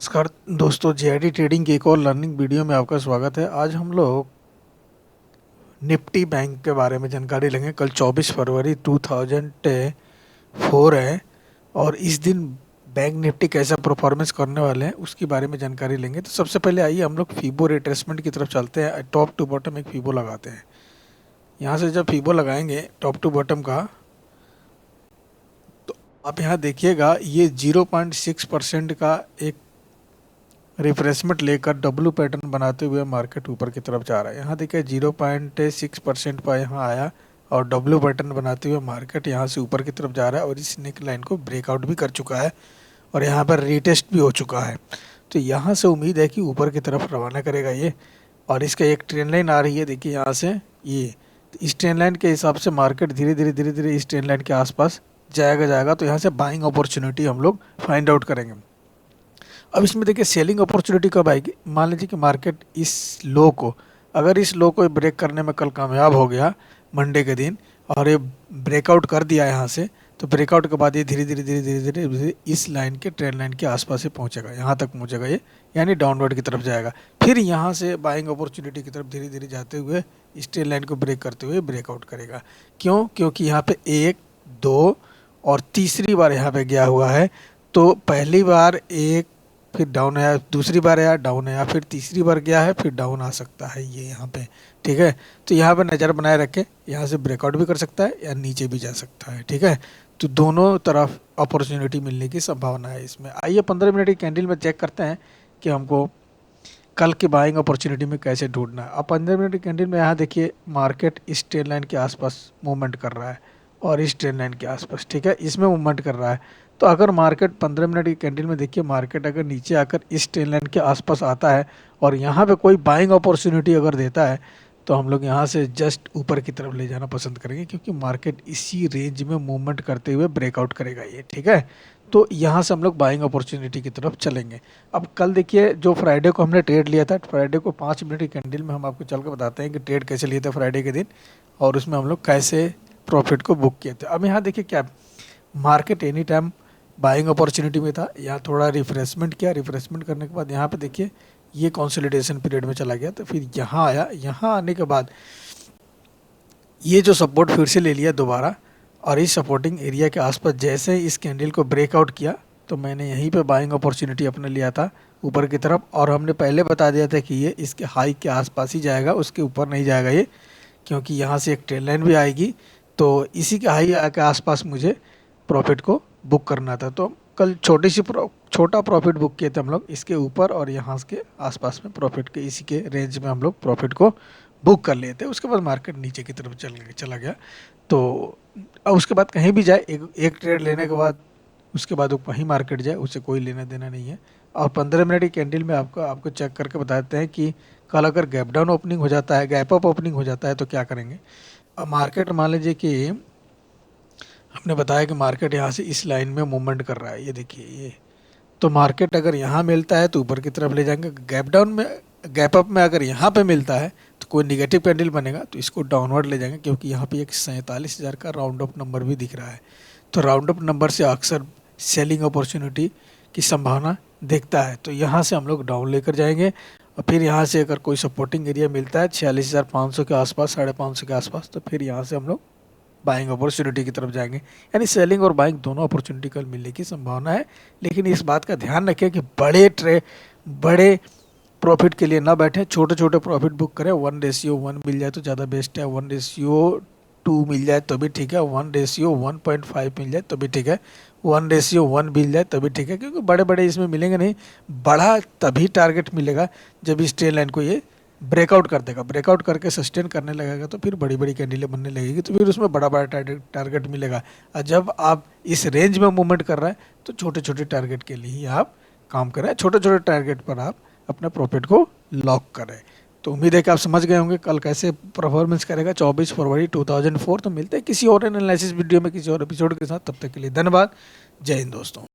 नमस्कार दोस्तों, JIT trading की एक और लर्निंग वीडियो में आपका स्वागत है। आज हम लोग निफ्टी बैंक के बारे में जानकारी लेंगे। कल 24 फरवरी 2004 है और इस दिन बैंक निफ्टी कैसा परफॉर्मेंस करने वाले हैं उसके बारे में जानकारी लेंगे। तो सबसे पहले आइए हम लोग फीबो रिट्रेसमेंट की तरफ चलते हैं। टॉप टू बॉटम एक फीबो लगाते हैं। यहाँ से जब फीबो लगाएंगे टॉप टू बॉटम का, तो आप यहाँ देखिएगा ये 0.6% का एक रिफ्रेशमेंट लेकर डब्लू पैटर्न बनाते हुए मार्केट ऊपर की तरफ जा रहा है। यहाँ देखिए 0.6% पर यहाँ आया और डब्लू पैटर्न बनाते हुए मार्केट यहाँ से ऊपर की तरफ जा रहा है और इस नेक लाइन को ब्रेकआउट भी कर चुका है और यहाँ पर रीटेस्ट भी हो चुका है। तो यहाँ से उम्मीद है कि ऊपर की तरफ रवाना करेगा ये। और इसका एक ट्रेंड लाइन आ रही है, देखिए यहाँ से ये। तो इस ट्रेंड लाइन के हिसाब से मार्केट धीरे धीरे इस ट्रेंड लाइन के आसपास जाएगा। तो यहाँ से बाइंग अपॉर्चुनिटी हम लोग फाइंड आउट करेंगे। अब इसमें देखिए सेलिंग अपॉर्चुनिटी कब आएगी। मान लीजिए कि मार्केट इस लो को, अगर इस लो को ब्रेक करने में कल कामयाब हो गया मंडे के दिन और ये ब्रेकआउट कर दिया यहाँ से, तो ब्रेकआउट के बाद ये धीरे धीरे इस लाइन के ट्रेंड लाइन के आसपास ही पहुँचेगा, यहाँ तक पहुँचेगा ये, यानी डाउनवर्ड की तरफ जाएगा। फिर यहाँ से बाइंग अपॉर्चुनिटी की तरफ धीरे धीरे जाते हुए इस ट्रेंड लाइन को ब्रेक करते हुए ब्रेकआउट करेगा। क्योंकि यहाँ पे 1, 2 और तीसरी बार यहाँ पे गया हुआ है। तो पहली बार एक, फिर डाउन आया, दूसरी बार आया डाउन आया, फिर तीसरी बार गया है, फिर डाउन आ सकता है ये यहाँ पे। ठीक है, तो यहाँ पे नज़र बनाए रखें, यहाँ से ब्रेकआउट भी कर सकता है या नीचे भी जा सकता है। ठीक है, तो दोनों तरफ अपॉर्चुनिटी मिलने की संभावना है इसमें। आइए 15 मिनट की कैंडल में चेक करते हैं कि हमको कल की बाइंग अपॉर्चुनिटी में कैसे ढूंढना है। अब 15 मिनट की कैंडल में यहाँ देखिए मार्केट इस ट्रेंड लाइन के आसपास मूवमेंट कर रहा है और इस ट्रेंड लाइन के आसपास, ठीक है, इसमें मूवमेंट कर रहा है। तो अगर मार्केट 15 मिनट की कैंडल में देखिए मार्केट अगर नीचे आकर इस ट्रेंड लाइन के आसपास आता है और यहाँ पे कोई बाइंग अपॉर्चुनिटी अगर देता है, तो हम लोग यहाँ से जस्ट ऊपर की तरफ ले जाना पसंद करेंगे, क्योंकि मार्केट इसी रेंज में मूवमेंट करते हुए ब्रेकआउट करेगा ये। ठीक है, तो यहाँ से हम लोग बाइंग अपॉर्चुनिटी की तरफ चलेंगे। अब कल देखिए जो फ्राइडे को हमने ट्रेड लिया था, फ्राइडे को 5 मिनट की कैंडल में हम आपको चल के बताते हैं कि ट्रेड कैसे लिए थे फ्राइडे के दिन और उसमें हम लोग कैसे प्रॉफिट को बुक किए थे। अब यहाँ देखिए क्या market any time buying opportunity में था, यहाँ थोड़ा रिफ्रेशमेंट किया, रिफ्रेशमेंट करने के बाद यहाँ पे देखिए ये कंसोलिडेशन पीरियड में चला गया, तो फिर यहाँ आया। यहाँ आने के बाद ये जो सपोर्ट फिर से ले लिया दोबारा और इस सपोर्टिंग एरिया के आसपास जैसे ही इस कैंडल को ब्रेकआउट किया, तो मैंने यहीं पे बाइंग अपॉर्चुनिटी अपने लिया था ऊपर की तरफ। और हमने पहले बता दिया था कि ये इसके हाई के आसपास ही जाएगा, उसके ऊपर नहीं जाएगा ये, क्योंकि यहाँ से एक ट्रेंड लाइन भी आएगी। तो इसी के हाई के आसपास मुझे प्रॉफिट को बुक करना था। तो कल छोटा प्रॉफिट बुक किए थे हम लोग इसके ऊपर और यहाँ के आसपास में प्रॉफिट के इसी के रेंज में हम लोग प्रॉफिट को बुक कर लिए थे। उसके बाद मार्केट नीचे की तरफ चला गया। तो अब उसके बाद कहीं भी जाए, एक ट्रेड लेने के बाद उसके बाद वो कहीं मार्केट जाए, उससे कोई लेना देना नहीं है। और 15 मिनट की कैंडल में आपको चेक करके बताते हैं कि कल अगर गैप डाउन ओपनिंग हो जाता है, गैप अप ओपनिंग हो जाता है, तो क्या करेंगे। अब मार्केट मान लीजिए कि हमने बताया कि मार्केट यहाँ से इस लाइन में मूवमेंट कर रहा है, ये देखिए ये। तो मार्केट अगर यहाँ मिलता है तो ऊपर की तरफ ले जाएंगे। गैप डाउन में, गैप अप में अगर यहाँ पे मिलता है तो कोई निगेटिव कैंडल बनेगा तो इसको डाउनवर्ड ले जाएंगे, क्योंकि यहाँ पे एक 47,000 का राउंड अप नंबर भी दिख रहा है। तो राउंड अप नंबर से अक्सर सेलिंग अपॉर्चुनिटी की संभावना देखता है। तो यहाँ से हम लोग डाउन लेकर जाएंगे और फिर यहाँ से अगर कोई सपोर्टिंग एरिया मिलता है 46,500 के आसपास, 550 के आसपास, तो फिर यहाँ से हम लोग बाइंग अपॉर्चुनिटी की तरफ जाएंगे। यानी सेलिंग और बाइंग दोनों अपॉर्चुनिटी कल मिलने की संभावना है। लेकिन इस बात का ध्यान रखें कि बड़े प्रॉफिट के लिए ना बैठे, छोटे छोटे प्रॉफिट बुक करें। 1:1 मिल जाए तो ज़्यादा बेस्ट है, 1:2 मिल जाए तो भी ठीक है, 1:1.5 मिल जाए तो भी ठीक है, 1:1 मिल जाए तो भी ठीक है, क्योंकि बड़े इसमें मिलेंगे नहीं। बड़ा तभी टारगेट मिलेगा जब इस ट्रेंड लाइन को ये ब्रेकआउट कर देगा, ब्रेकआउट करके सस्टेन करने लगेगा, तो फिर बड़ी कैंडलें बनने लगेगी, तो फिर उसमें बड़ा टारगेट मिलेगा। और जब आप इस रेंज में मूवमेंट कर रहे हैं तो छोटे टारगेट के लिए ही आप काम करें, छोटे टारगेट पर आप अपने प्रॉफिट को लॉक करें। तो उम्मीद है कि आप समझ गए होंगे कल कैसे परफॉर्मेंस करेगा 24 फरवरी 2004। तो मिलते हैं किसी और एनालिसिस वीडियो में किसी और एपिसोड के साथ, तब तक के लिए धन्यवाद। जय हिंद दोस्तों।